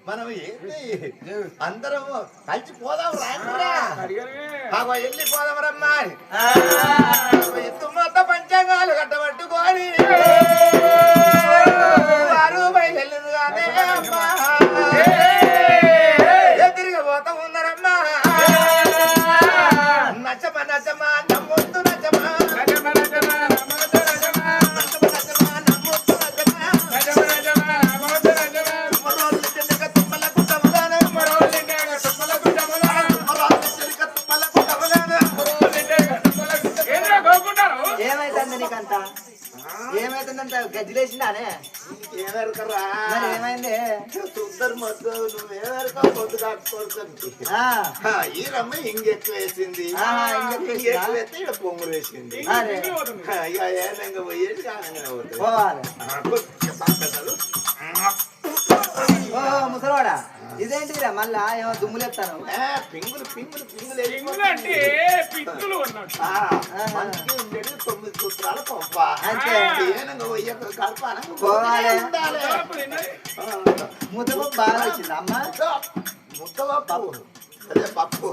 మనం ఏంటి అందరం కలిసి పోదాం రాండ్రా వెళ్ళిపోదాం రమ్మా ఎత్తు మొత్తం పంచాంగాలు కట్టబట్టుకొని వారు బయలుదేరు కానీ అమ్మా తిరిగి పోతా ఉన్నారమ్మా నచ్చమా నచ్చమా నమ్మొద్దు నచ్చమా ఏమైతుందంట గజ్జిలేసిందానే ఏమెరకరా ఏమైంది సుందరు మొద్దు నువ్వేమెరక పొద్దు కాకపోతుంది ఈ రమ్మ ఇంకెక్కువ వేసింది ఇంకెక్కువ వేస్తే ఇక్కడ పొంగులు వేసింది ఇక ఏనంగా పోయేది ముసలివాడా ఇదేంటిరా మళ్ళా ఏమో దుమ్ములేస్తాను పింగులు పింగులు పింగులు ఉండేది 9 సూత్రాల పంప ఏనంగా పోయాక పోవాలి ముద్దపప్పు బాగా వచ్చింది అమ్మ ముద్దపప్పు అదే పప్పు